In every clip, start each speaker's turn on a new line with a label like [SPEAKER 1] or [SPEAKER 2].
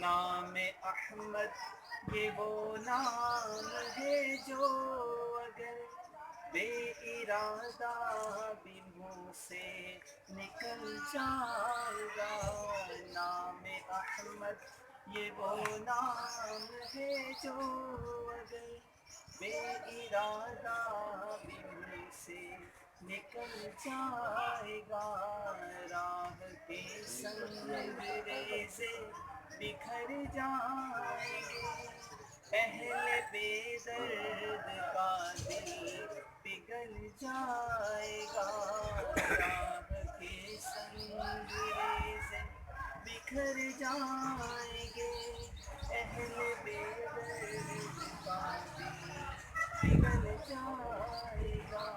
[SPEAKER 1] نام احمد یہ وہ نام ہے جو اگر بے ارادہ بھی منہ سے نکل جائے گا. نام احمد یہ وہ نام ہے جو اگر بے ارادہ بھی منہ سے نکل جائے گا. راہ کے سنگریزے بکھر جائیں گے. اہل بے درد کا دل پگھل جائے گا. راہ کے سنگریزے بکھر جائیں گے. اہل بے درد کا دل پگھل جائے گا.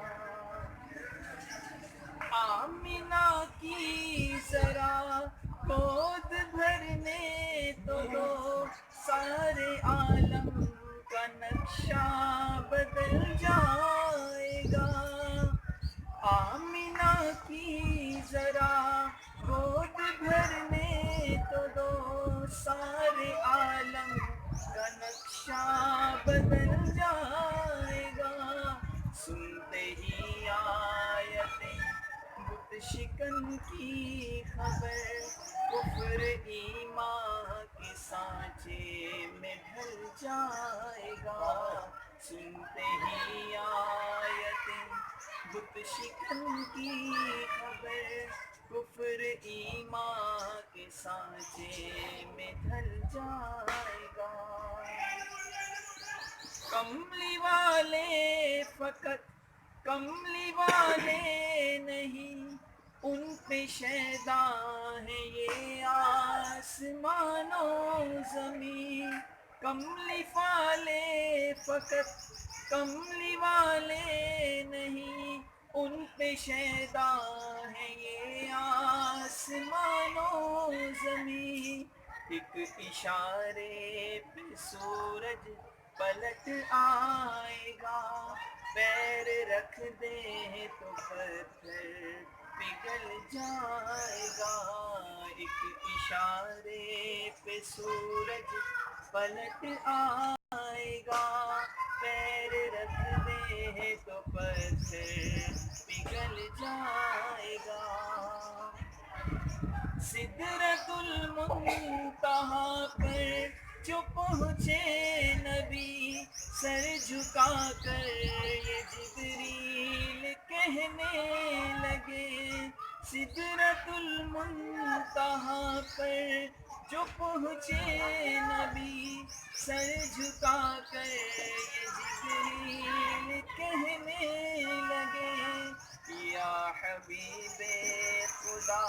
[SPEAKER 1] آمنہ کی ذرا گود بھرنے تو دو سارے عالم کا نقشہ بدل جائے گا. آمنہ کی ذرا گود بھرنے تو دو سارے عالم کا نقشہ بدل جائے گا. سنتے ہی آیتیں بت شکن کی خبر کفر ایمان کے سانچے میں ڈھل جائے گا. سنتے ہی آیتیں بت شکن کی خبر کفر ایمان کے سانچے میں ڈھل جائے گا. کملی والے فقط کملی والے نہیں ان پہ شیدا ہے یہ آسمان و زمین. کملی والے فقط کملی والے نہیں ان پہ شیدا ہے یہ آسمان و زمین. ایک اشارے پہ سورج پلٹ آئے گا. پیر رکھ دے تو پتھر پگھل جائے گا. ایک اشارے پہ سورج پلٹ آئے گا. پیر رکھ دے تو پتھر پگھل جائے گا. سدرۃ المنتہا پر جو پہنچے نبی سر جھکا کر یہ جبریل کہنے لگے. سدرۃ المنتہا پر جو پہنچے نبی سر جھکا کر یہ جبریل کہنے لگے. یا حبیب خدا